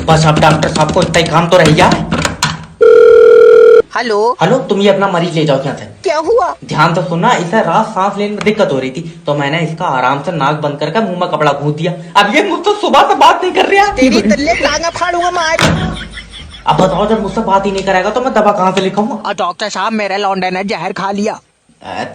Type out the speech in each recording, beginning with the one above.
बस अब डॉक्टर साहब को इतना ही काम तो रह गया। हेलो हेलो, तुम ये अपना मरीज ले जाओ यहाँ से। क्या हुआ? ध्यान से सुनना, इसे रात सांस लेने में दिक्कत हो रही थी तो मैंने इसका आराम से नाक बंद करके मुंह में कपड़ा घूंस दिया। अब ये मुझसे सुबह से बात नहीं कर रहा। तेरी तल्ले टांगा फाड़ूंगा मारी। अब बताओ, जब मुझसे बात ही नहीं करेगा तो मैं दवा कहाँ से लिखाऊंगा? और डॉक्टर साहब मेरे लौंडे ने जहर खा लिया।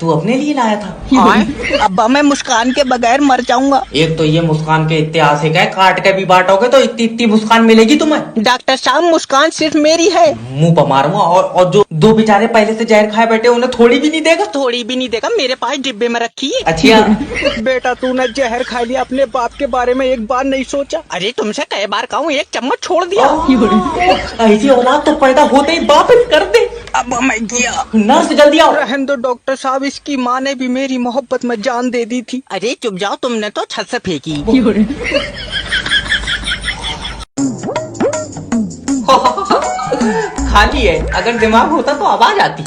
तू अपने लिए लाया था? अब मैं मुस्कान के बगैर मर जाऊंगा। एक तो ये मुस्कान के ऐतिहासिक है, काट के भी बांटोगे तो इतनी इतनी मुस्कान मिलेगी तुम्हें। डॉक्टर साहब मुस्कान सिर्फ मेरी है। मुंह पर मारूंगा। और जो दो बेचारे पहले से जहर खाए बैठे उन्हें थोड़ी भी नहीं देगा? थोड़ी भी नहीं देगा, मेरे पास डिब्बे में रखी है। अच्छा बेटा तूने जहर खा लिया, अपने बाप के बारे में एक बार नहीं सोचा? अरे तुमसे कई बार कहूँ, एक चम्मच छोड़ दिया। ऐसी औलाद तो पैदा होते ही वापस कर दे। अब मैं गया। नर्स जल्दी आओ। रहने दो डॉक्टर साहब, इसकी माँ ने भी मेरी मोहब्बत में जान दे दी थी। अरे चुप जाओ, तुमने तो छत से फेंकी। खाली है, अगर दिमाग होता तो आवाज आती।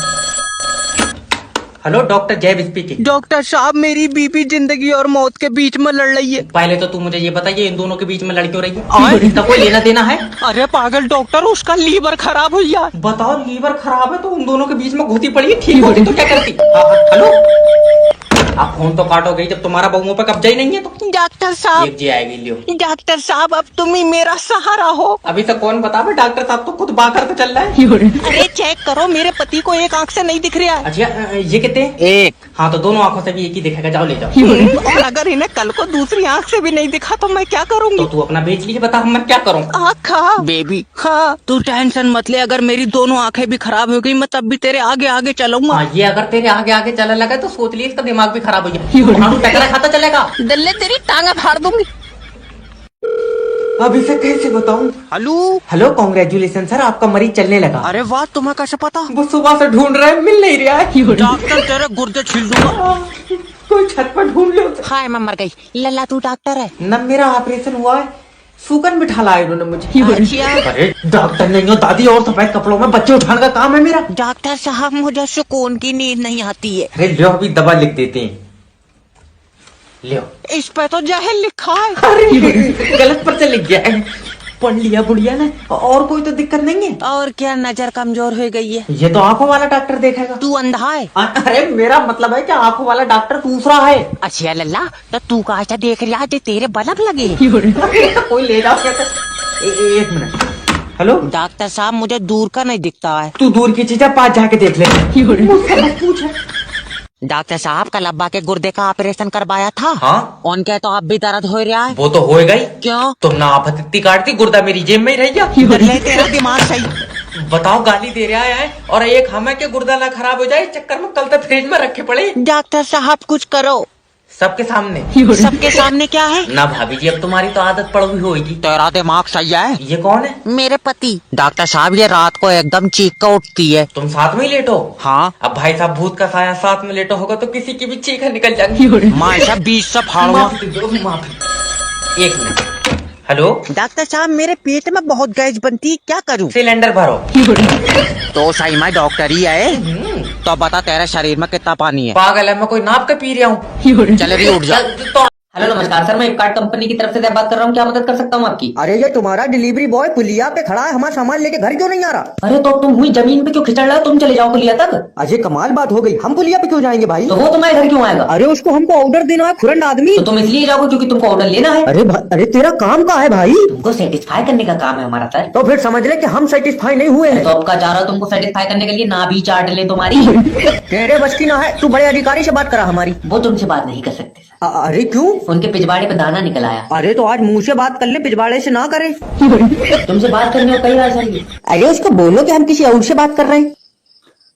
हेलो, डॉक्टर जैब स्पीकिंग। डॉक्टर साहब मेरी बीबी जिंदगी और मौत के बीच में लड़ रही है। पहले तो तू मुझे ये बताइए, इन दोनों के बीच में लड़ क्यों रही है? इसका कोई लेना देना है? अरे पागल डॉक्टर, उसका लीवर खराब हुई है। बताओ, लीवर खराब है तो उन दोनों के बीच में घुसी पड़ी है, ठीक होती तो क्या करती? हेलो, आप फोन तो काटोगे जब तुम्हारा बहुओं पे कब्जा ही नहीं है तो। डॉक्टर साहब, एक जी आएगी, लियो। डॉक्टर साहब अब तुम ही मेरा सहारा हो। अभी तक कौन बता? डॉक्टर साहब तो खुद बाकर पे चल रहा है। अरे चेक करो, मेरे पति को एक आंख से नहीं दिख रहा है। अच्छा, ये कितने? एक। हाँ तो दोनों आंखों से भी एक ही दिखेगा, जाओ ले जाओ। और अगर इन्हें कल को दूसरी आंख से भी नहीं दिखा तो मैं क्या करूंगी? तो तू अपना बेच लीजिए, बता मैं क्या करूँ? आँखा बेबी। हाँ तू टेंशन मत ले, अगर मेरी दोनों आंखें भी खराब हो गई मैं तब भी तेरे आगे आगे चलूंगा। हाँ, ये अगर तेरे आगे आगे चलने लगा तो सोच लिए इसका दिमाग भी खराब हो जाए। टकरा खाता चलेगा। दल्ले तेरी टांगा फाड़ दूंगी। अब इसे कैसे बताऊं? हेलो हेलो, कांग्रेचुलेशन सर, आपका मरीज चलने लगा। अरे वाह, तुम्हें कैसे पता? वो सुबह से ढूंढ रहे हैं, मिल नहीं रहा है। डॉक्टर तेरे गुर्दे छील दूंगा। कोई छत पर ढूंढ लो। हाय मैं मर गई। लल्ला तू डॉक्टर है? न, मेरा ऑपरेशन हुआ है, सूकन बिठा लाया इन्होंने मुझे। अच्छा। अरे डॉक्टर नहीं हो दादी, और सफेद कपड़ों में बच्चे उठाने का काम है मेरा। डॉक्टर साहब मुझे सुकून की नींद नहीं आती है। अरे लो, अभी दवा लिख देते हैं, लो। इस पे तो जहर लिखा है। अरे गलत पर से लिख गया है, पढ़ लिया बुढ़िया ने। और कोई तो दिक्कत नहीं है? और क्या, नजर कमजोर हो गई है। ये तो आंखों वाला डॉक्टर देखेगा। तू अंधा है? अरे मेरा मतलब है कि आंखों वाला डॉक्टर दूसरा है। अच्छा लल्ला, तो तू कहा था देख रहा है तेरे बल्ब लगे? कोई ले जाओ कैसे? एक मिनट। हेलो डॉक्टर साहब, मुझे दूर का नहीं दिखता है। तू दूर की चीजें पास जाके देख ले। मुझसे मत पूछ। डॉक्टर साहब कल अब्बा के गुर्दे का ऑपरेशन करवाया था। हाँ, उनके तो अब भी दर्द हो रहा है। वो तो होएगा ही। क्यों? तुम ना आफत इतनी काटती, गुर्दा मेरी जेब में ही रह गया। ले तेरा दिमाग सही। बताओ, गाली दे रहा है और एक हमें के गुर्दा ना खराब हो जाए इस चक्कर में कल तक फ्रिज में रखे पड़े। डॉक्टर साहब कुछ करो। सबके सामने? सबके सामने क्या है? ना भाभी जी, अब तुम्हारी तो आदत पड़ हुई होगी। तेरा दिमाग सही है। ये कौन है? मेरे पति। डॉक्टर साहब ये रात को एकदम चीख कर उठती है। तुम साथ में ही लेटो? हाँ। अब भाई साहब, भूत का साया साथ में लेटो होगा तो किसी की भी चीख निकल जाएगी। माशा 20 से फाड़ूंगा। माफी दो, माफी। एक मिनट। हेलो डॉक्टर साहब, मेरे पेट में बहुत गैस बनती है, क्या करूं? सिलेंडर भरो। तो सही मैं डॉक्टर ही है। तो बता तेरे शरीर में कितना पानी है? पागल है, मैं कोई नाप के पी रहा हूँ। चल रही उठ जा। हेलो नमस्कार सर, मैं फ्लिपकार्ट कंपनी की तरफ से बात कर रहा हूँ, क्या मदद कर सकता हूँ आपकी? अरे ये तुम्हारा डिलीवरी बॉय पुलिया पे खड़ा है, हमारा सामान लेके घर क्यों नहीं आ रहा? अरे तो तुम हुई जमीन पे क्यों खिंचड़ रहे हो, तुम चले जाओ पुलिया तक। अजय कमाल बात हो गई, हम पुलिया पे क्यों जाएंगे भाई? तो वो तुम्हारे घर क्यों आएगा? अरे उसको हमको ऑर्डर देना है, खुरंड आदमी। तो तुम इसलिए जाओगे क्योंकि तुमको ऑर्डर लेना है। अरे तेरा काम का है भाई? तुमको सेटिस्फाई करने का काम है हमारा सर। तो फिर समझ ले कि हम सेटिस्फाई नहीं हुए हैं। तो आपका चाह रहा तुमको सेटिस्फाई करने के लिए ना भी चाट ले तुम्हारी। तेरे बस की ना है, तू बड़े अधिकारी से बात करा हमारी। वो तुमसे बात नहीं कर सकते सर, अरे क्यों? उनके पिछवाड़े पे दाना निकल आया। अरे तो आज मुंह से बात कर ले, पिछवाड़े से ना करे। तुमसे बात करने को कही रहा है सर ये। अरे उसको बोलो कि हम किसी और से बात कर रहे हैं।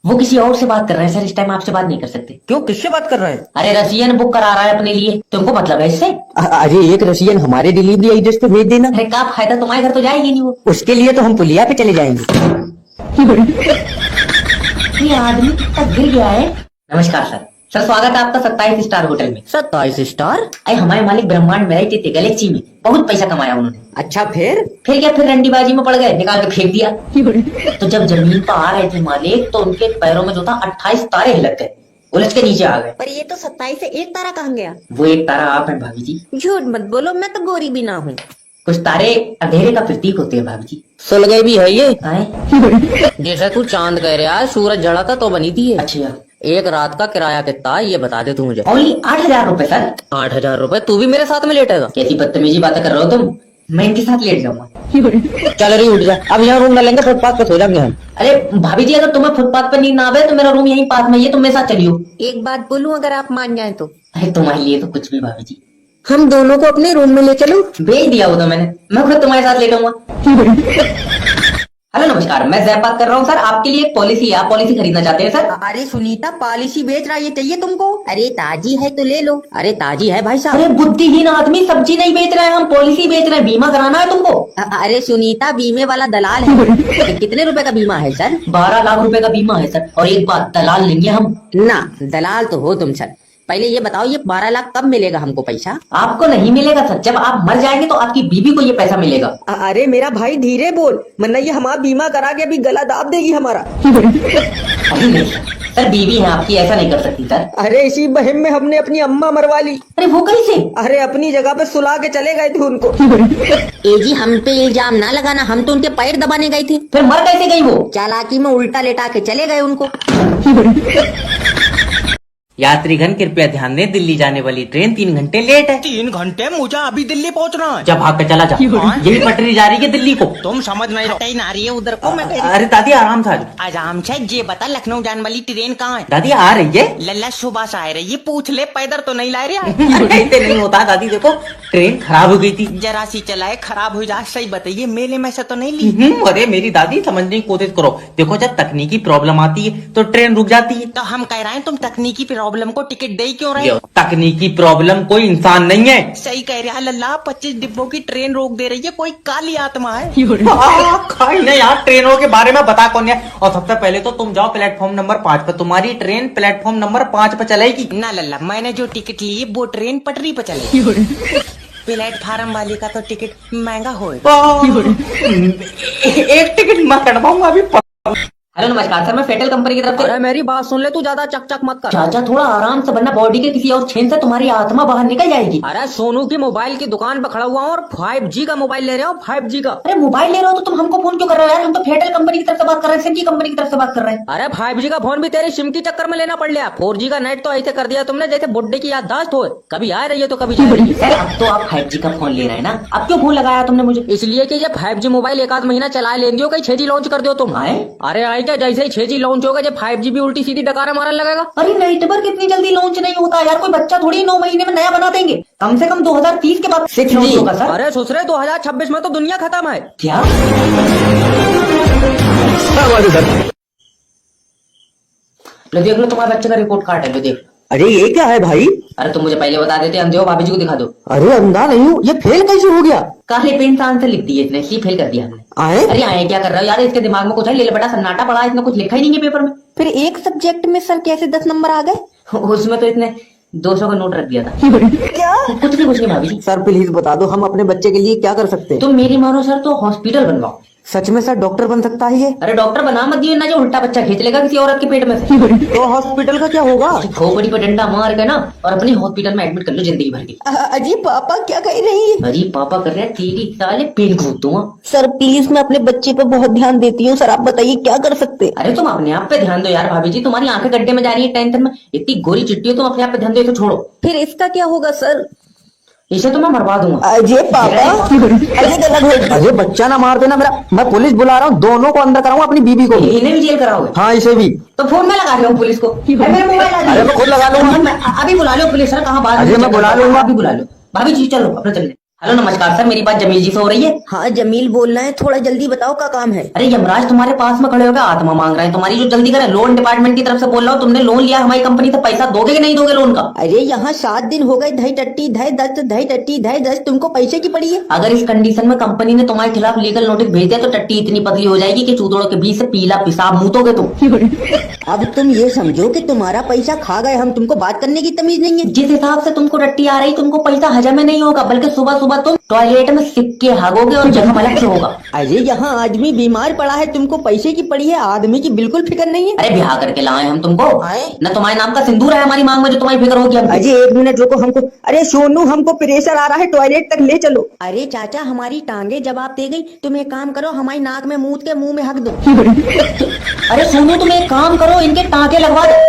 वो किसी और से बात कर रहे हैं सर, इस टाइम आपसे बात नहीं कर सकते। क्यों, किससे बात कर रहे हैं? अरे रसियन बुक करा रहा है अपने लिए, तुमको मतलब है इससे? अरे एक रसियन हमारे डिलीवरी एड्रेस पे भेज देना। अरे क्या फायदा, तुम्हारे घर तो जाएगी नहीं वो। उसके लिए तो हम पुलिया पे चले जाएंगे। ये आदमी कितना गिर गया है। नमस्कार सर, सर स्वागत है आपका 27 स्टार होटल में। 27 स्टार? अरे हमारे मालिक ब्रह्मांड में रहते थे, गैलेक्सी में बहुत पैसा कमाया उन्होंने। अच्छा फिर क्या, फिर रंडीबाजी में पड़ गए, निकाल के फेंक दिया। तो जब जमीन पर आ रहे थे मालिक तो उनके पैरों में जो था 28 तारे हिलक गए, उलझ के नीचे आ गए। पर ये तो 27 से एक तारा कहाँ गया? वो एक तारा आप हैं भाभी जी। झूठ मत बोलो, मैं तो गोरी भी ना हूँ। कुछ तारे अंधेरे का प्रतीक होते हैं भाभी जी। सुलगे भी है ये। आए? जैसे तू चांद कह रहा है, सूरज जड़ा था तो बनी थी ये। अच्छा, एक रात का किराया कितना है ये बता दे तू मुझे। ओनली 8,000 रुपए सर। 8,000 रुपए? तू भी मेरे साथ में लेटेगा? कैसी बदतमीजी बातें कर रहे हो तुम, मैं इनके साथ लेट जाऊंगा। चल रही उठ जा, अब यहाँ रूम न लेंगे, फुटपाथ पे सो जाएंगे हम। अरे भाभी जी, अगर तुम्हें फुटपाथ पर नींद ना आवे तो मेरा रूम यहीं पास में ही है, तुम मेरे साथ चलियो। एक बात बोलूं, अगर आप मान जाए तो अरे तुम्हारे लिए तो कुछ भी भाभी जी। हम दोनों को अपने रूम में ले चलो। भेज दिया वो तो मैंने, मैं खुद तुम्हारे साथ लेटूंगा। हेलो नमस्कार, मैं जैब बात कर रहा हूँ सर। आपके लिए एक पॉलिसी है, आप पॉलिसी खरीदना चाहते हैं सर? अरे सुनीता, पॉलिसी बेच रहा, ये चाहिए तुमको? अरे ताजी है तो ले लो। अरे ताजी है भाई साहब। अरे बुद्धिहीन आदमी, सब्जी नहीं बेच रहे हैं हम, पॉलिसी बेच रहे हैं। बीमा कराना है तुमको? अरे सुनीता, बीमे वाला दलाल है। कितने रुपए का बीमा है सर? 12 लाख रुपए का बीमा है सर। और एक बात, दलाल लेंगे हम। ना, दलाल तो हो तुम सर। पहले ये बताओ, ये 12 लाख कब मिलेगा हमको पैसा? आपको नहीं मिलेगा सर, जब आप मर जाएंगे तो आपकी बीवी को ये पैसा मिलेगा। अरे मेरा भाई धीरे बोल, वरना ये हमारा बीमा करा के अभी गला दाब देगी हमारा। अभी नहीं सर, बीवी है आपकी, ऐसा नहीं कर सकती सर। अरे इसी बहम में हमने अपनी अम्मा मरवा ली। अरे वो कैसे? अरे अपनी जगह पे सुला के चले गए थे उनको। ए जी, हम पे इल्जाम ना लगाना, हम तो उनके पैर दबाने गए थे। फिर मर कैसे गई वो? चालाकी में उल्टा लेटा के चले गए उनको। यात्रीगण कृपया ध्यान दें, दिल्ली जाने वाली ट्रेन 3 घंटे लेट है। 3 घंटे मुझे अभी दिल्ली पहुंचना है। जब भाग के चला जा, यही पटरी जा रही है दिल्ली को। तुम समझ नहीं रहे ना रही है उधर को। मैं अरे दादी आराम से आ जाओ। आराम से ये बता, लखनऊ जाने वाली ट्रेन कहाँ है? दादी आ रही है। लल्ला सुबह से आ रही है, पूछ ले, पैदल तो नहीं ला रही अरे ऐसे नहीं होता दादी, देखो ट्रेन खराब हो गई थी। जरा सी चलाए, खराब हो जाए। सही बताइए, मेले में से तो नहीं ली? अरे मेरी दादी, समझने की कोशिश करो। देखो जब तकनीकी प्रॉब्लम आती है तो ट्रेन रुक जाती है। तो हम कह रहे हैं, तुम तकनीकी प्रॉब्लम को टिकट दे ही क्यों रहे हो? तकनीकी प्रॉब्लम कोई इंसान नहीं है। सही कह रहा है लल्ला, 25 डिब्बों की ट्रेन रोक दे रही है, कोई काली आत्मा है। खाई नहीं यार, ट्रेनों के बारे में बता कौन है। और सबसे पहले तो तुम जाओ प्लेटफॉर्म नंबर 5 पे, तुम्हारी ट्रेन प्लेटफॉर्म नंबर 5 पे चलेगी। ना लल्ला, मैंने जो टिकट ली है वो ट्रेन पटरी पे चलेगी। प्लेटफार्म वाले का तो टिकट महंगा होगा। एक टिकट मैं कटवाऊंगा अभी। हेलो नमस्कार सर, मैं फेटल कंपनी की तरफ से। अरे मेरी बात सुन ले, तू ज्यादा चक मत कर। चाचा थोड़ा आराम से, वरना बॉडी के किसी और छेद से तुम्हारी आत्मा बाहर निकल जाएगी। अरे सोनू की मोबाइल की दुकान पे खड़ा हुआ हूँ और 5G का मोबाइल ले रहे हो, 5G का। अरे मोबाइल ले रहे हो तो तुम हमको फोन क्यों कर रहे हो यार? हम तो फेटल कंपनी की तरफ से बात कर रहे हैं, सिम की कंपनी की तरफ से बात कर रहे हैं। अरे 5G का फोन भी तेरी सिम की चक्कर में लेना पड़ लिया। 4G का नेट तो ऐसे कर दिया तुमने जैसे बुड्ढे की याददाश्त हो, कभी आ रही है तो कभी जा रही है। सर अब तो आप 5G का फोन ले रहे हैं ना, अब क्यों फोन लगाया तुमने मुझे? इसलिए कि ये 5G मोबाइल एक आध महीना चलाए लेंगे हो, कहीं 6G लॉन्च कर दो तुम। आए? अरे आए क्या, जैसे ही 6G लॉन्च होगा, जब 5G भी उल्टी सीधी डकारा मारने लगेगा। अरे नेटवर्क इतनी जल्दी लॉन्च नहीं होता यार, कोई बच्चा थोड़ी 9 महीने में नया बना देंगे। कम से कम 2030 के बाद 6G लॉन्च होगा सर। अरे ससुरे, 2026 में तो दुनिया खत्म है। क्या? लो देख लो, तुम्हारे बच्चे का रिपोर्ट कार्ड है, लो देख। अरे ये क्या है भाई? अरे तुम मुझे पहले बता देते, अंधे हो, भाभी जी को दिखा दो। अरे अंधा नहीं हूँ, ये फेल कैसे हो गया? काले पेन से आंसर लिख दिए इसने, इसलिए फेल कर दिया हमने। आए? अरे आए क्या कर रहे हो यार, इसके दिमाग में कुछ है? ले ले बेटा, सन्नाटा पड़ा, इसने कुछ लिखा ही नहीं है पेपर में। फिर एक सब्जेक्ट में सर कैसे 10 नंबर आ गए? उसमें तो इसने 200 का नोट रख दिया था। क्या? कुछ नहीं भाभी जी। सर प्लीज बता दो, हम अपने बच्चे के लिए क्या कर सकते हैं? तुम मेरी मानो सर तो हॉस्पिटल बनवाओ। सच में सर डॉक्टर बन सकता है ये? अरे डॉक्टर बना मत दियो ना, जो उल्टा बच्चा खींच लेगा किसी औरत के पेट में से। तो हॉस्पिटल का क्या होगा? खोपड़ी पर डंडा मार के ना और अपने हॉस्पिटल में एडमिट कर लो जिंदगी भर की। अजी पापा क्या कह रही है? अरे पापा कर रहे हैं, तेरी साले पेन खोद दूंगा। सर प्लीज, मैं अपने बच्चे पे बहुत ध्यान देती हूँ, सर आप बताइए क्या कर सकते? अरे तुम अपने आप पे ध्यान दो यार भाभी जी, तुम्हारी आंखें गड्ढे में जा रही है टेंशन में, इतनी गोरी चिट्टी हो, तुम अपने आप पे ध्यान दो, तो छोड़ो। फिर इसका क्या होगा सर? इसे तो मैं मरवा दूंगा। अजय पापा, अजय बच्चा ना मार देना मेरा, मैं पुलिस बुला रहा हूँ, दोनों को अंदर कराऊंगा, अपनी बीबी को भी। इन्हें भी जेल कराओगे? हाँ इसे भी। तो फोन में लगा रहे हो पुलिस को? मेरा मोबाइल आ अरे मैं खुद लगा लूंगा। अभी बुला लो पुलिस, सर कहाँ बात? अरे मैं बुला लूंगा। अभी बुला लो भाभी जी, चलो अपने चलने। हेलो नमस्कार सर, मेरी बात जमील जी से हो रही है? हाँ जमील बोलना है, थोड़ा जल्दी बताओ क्या काम है? अरे यमराज तुम्हारे पास में खड़े होकर आत्मा मांग रहे हैं तुम्हारी, जो जल्दी करे। लोन डिपार्टमेंट की तरफ से बोल रहा हूँ, तुमने लोन लिया हमारी कंपनी से, पैसा दोगे कि नहीं दोगे लोन का? अरे यहाँ 7 दिन हो गए, धई टट्टी धई दस्त धई टट्टी धई दस्त, तुमको पैसे की पड़ी है? अगर इस कंडीशन में कंपनी ने तुम्हारे खिलाफ लीगल नोटिस भेज दिया तो टट्टी इतनी पतली हो जाएगी कि चूतड़ों के बीच से पीला पेशाब मुतोगे तुम। अब तुम ये समझो कि तुम्हारा पैसा खा गए हम, तुमको बात करने की तमीज नहीं है। जिस हिसाब से तुमको टट्टी आ रही, तुमको पैसा हजम में नहीं होगा, बल्कि सुबह सुबह तुम टॉयलेट में सिक्के हागोगे और जख्म अलग से होगा। अजय यहाँ आदमी बीमार पड़ा है, तुमको पैसे की पड़ी है, आदमी की बिल्कुल फिक्र नहीं है। अरे ब्याह करके लाए हम तुमको, आए? न तुम्हारे नाम का सिंदूर है हमारी मांग में जो तुम्हारी फिक्र होगी हमको। अजय 1 मिनट रुको, हमको अरे सोनू हमको प्रेशर आ रहा है, टॉयलेट तक ले चलो। अरे चाचा हमारी टांगे जवाब दे गई, तुम एक काम करो हमारी नाक में मूत के मुंह में हक दो। अरे सोनू तुम एक काम करो, इनके टाँके लगवा दो।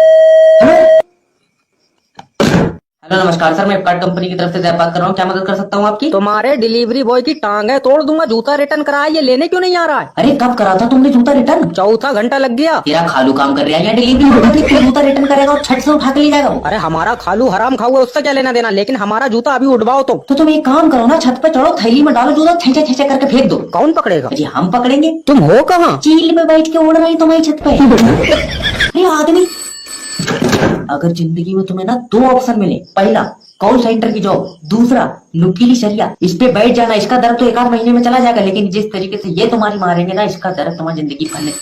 हेलो नमस्कार सर, मैं फ्लिपकार्ट कंपनी की तरफ से जय बात कर रहा हूँ, क्या मदद कर सकता हूँ आपकी? तुम्हारे डिलीवरी बॉय की टांगे तोड़ दूंगा, जूता रिटर्न करा, ये लेने क्यों नहीं आ रहा है? अरे कब करा था तुमने जूता रिटर्न? चौथा घंटा लग गया। तेरा खालू काम कर रहा है या डिलीवरी होगा कि तू जूता रिटर्न करेगा और छट से उठा के ले जाएगा वो? अरे हमारा खालू हराम खाऊ है, उससे क्या लेना देना, लेकिन हमारा जूता अभी उठवाओ तुम। तो तुम एक काम करो ना, छत पे चढ़ो, थैली में डालो जूता, छेचे छेचे करके फेंक दो। कौन पकड़ेगा? जी हम पकड़ेंगे। तुम हो कहाँ? चील में बैठ के उड़ रही तुम्हारी छत पे। अरे आदमी, अगर जिंदगी में तुम्हें ना 2 ऑप्शन मिले, पहला कॉल सेंटर की जॉब, दूसरा नुकीली शरिया, इस पे बैठ जाना। इसका दर्द तो 1 आध महीने में चला जाएगा, लेकिन जिस तरीके से ये तुम्हारी मारेंगे ना, इसका दर्द तुम्हारी जिंदगी भर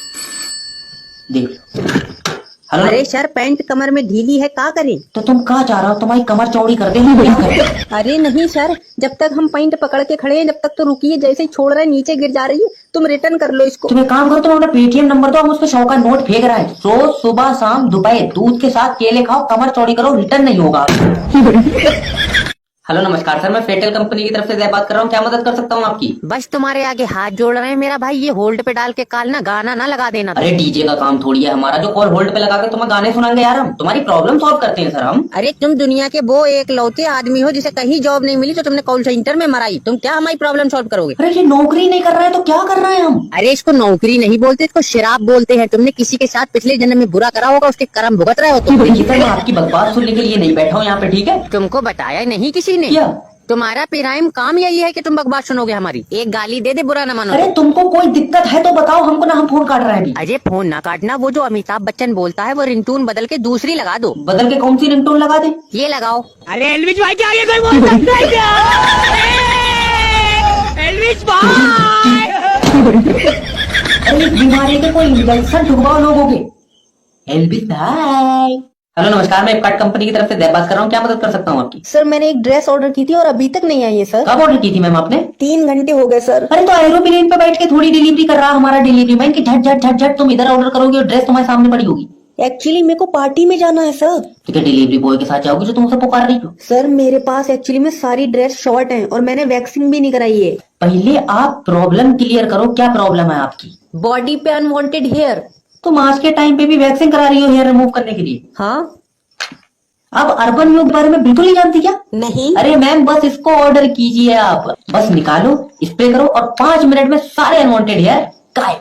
देख लो। हेलो, अरे सर पैंट कमर में ढीली है, क्या करें? तो तुम कहाँ जा रहा हो? तुम्हारी कमर चौड़ी कर दे, हम क्या करें? अरे नहीं सर, जब तक हम पैंट पकड़ के खड़े हैं जब तक तो रुकिए, जैसे ही छोड़ रहे हैं नीचे गिर जा रही है, तुम रिटर्न कर लो इसको। तुम एक काम करो, तुम अपना पेटीएम नंबर दो, हम उस पर 100 का नोट फेंक रहा है। रोज सुबह शाम दोपहर दूध के साथ केले खाओ, कमर चौड़ी करो, रिटर्न नहीं होगा। हेलो नमस्कार सर, मैं फेटल कंपनी की तरफ से जय बात कर रहा हूँ, क्या मदद कर सकता हूँ आपकी? बस तुम्हारे आगे हाथ जोड़ रहे हैं मेरा भाई, ये होल्ड पे डाल के काल ना गाना ना लगा देना। अरे डीजे का काम थोड़ी है हमारा जो कॉल होल्ड पे लगा के तुम्हें गाने सुनाएंगे यार, हम तुम्हारी प्रॉब्लम सॉल्व करते हैं सर हम। अरे तुम दुनिया के वो एक लौते आदमी हो जिसे कहीं जॉब नहीं मिली तो तुमने कॉल सेंटर में मराई, तुम क्या हमारी प्रॉब्लम सॉल्व करोगे? अरे ये नौकरी नहीं कर रहा है तो क्या कर रहे हैं हम? अरे इसको नौकरी नहीं बोलते, इसको शराब बोलते हैं। तुमने किसी के साथ पिछले जन्म में बुरा करा होगा, उसके कर्म भुगत रहे हो तुम। देखिए सर, मैं आपकी बकवास सुनने के लिए नहीं बैठा हूँ यहाँ पे, ठीक है? तुमको बताया नहीं किसी ने? क्या? तुम्हारा पिराइम काम यही है कि तुम बकवास सुनोगे हमारी। एक गाली दे दे, बुरा न मानो। अरे तुमको कोई दिक्कत है तो बताओ हमको, ना हम फोन काट रहे हैं अभी। अजय फोन ना काटना, वो जो अमिताभ बच्चन बोलता है वो रिंगटोन बदल के दूसरी लगा दो। बदल के कौन सी रिंगटोन लगा दे? ये लगाओ। अरे एलविश भाई क्या ये कोई बोल सकता है क्या? एलविश भाई अरे बीमारी के कोई इंजेक्शन ठुकवाओ लोगों के। एलविश भाई। हेलो नमस्कार, मैं फ्लिपकार्ट कंपनी की तरफ से जय बात कर रहा हूँ, क्या मदद कर सकता हूँ आपकी? सर मैंने एक ड्रेस ऑर्डर की थी और अभी तक नहीं आई है सर। कब ऑर्डर की थी मैम आपने? 3 घंटे हो गए सर। अरे तो एरोप्लेन पे बैठ के थोड़ी डिलीवरी कर रहा हमारा डिलीवरी मैन, कि झट झट झट झट तुम इधर ऑर्डर करोगे और ड्रेस तुम्हारे सामने पड़ी होगी। एक्चुअली मेरे को पार्टी में जाना है सर। तो क्या डिलीवरी बॉय के साथ जाओगे जो तुमसे पुकार रही हो? सर मेरे पास एक्चुअली में सारी ड्रेस शॉर्ट हैं और मैंने वैक्सिंग भी नहीं कराई है। पहले आप प्रॉब्लम क्लियर करो, क्या प्रॉब्लम है आपकी? बॉडी पे अनवांटेड हेयर। तुम आज के टाइम पे भी वैक्सिंग करा रही हो हेयर रिमूव करने के लिए? हाँ। आप अर्बन योग के बारे में बिल्कुल नहीं जानती क्या? नहीं। अरे मैम बस इसको ऑर्डर कीजिए, आप बस निकालो, स्प्रे करो और 5 मिनट में सारे अनवांटेड हेयर गायब।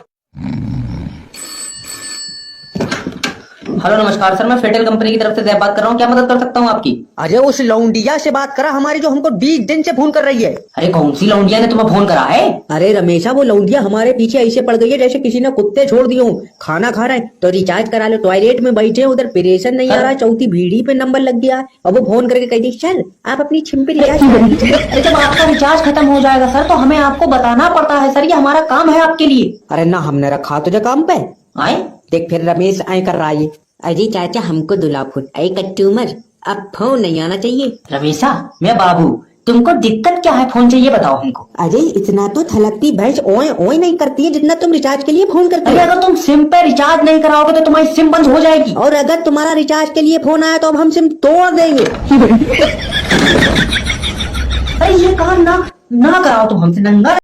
हेलो नमस्कार सर, मैं फेटल कंपनी की तरफ से जय बात कर रहा हूँ, क्या मदद कर सकता हूँ आपकी? अजय उस लौंडिया से बात करा हमारी, जो हमको 20 दिन से फोन कर रही है। अरे कौन सी लौंडिया ने तुम्हें फोन करा है? अरे रमेशा, वो लौंडिया हमारे पीछे ऐसे पड़ गई है जैसे किसी ने कुत्ते छोड़ दिए हो। खाना खा रहे हैं तो रिचार्ज करा लो, टॉयलेट में बैठे हैं उधर प्रेशर नहीं आ रहा है, चौथी बीड़ी पे नंबर लग गया है और वो फोन करके कह दी चल आप अपनी छिम पे रिचार्ज करा लीजिए। अरे जब आपका रिचार्ज खत्म हो जाएगा सर तो हमें आपको बताना पड़ता है सर, ये हमारा काम है आपके लिए। अरे ना हमने रखा तुझे काम पे। आए देख फिर रमेश आए कर रहा है। अजय चाचा हमको दुला फुट आई कस्टमर, अब फोन नहीं आना चाहिए। रमेशा, मैं बाबू, तुमको दिक्कत क्या है? फोन चाहिए बताओ हमको। अजय इतना तो थलकती भैंस ओए ओए नहीं करती है जितना तुम रिचार्ज के लिए फोन करती अरे हो। अगर तुम सिम पे रिचार्ज नहीं कराओगे तो तुम्हारी सिम बंद हो जाएगी। और अगर तुम्हारा रिचार्ज के लिए फोन आया तो अब हम सिम तोड़ देंगे। अरे ये काम ना कराओ तुम हमसे, नंगा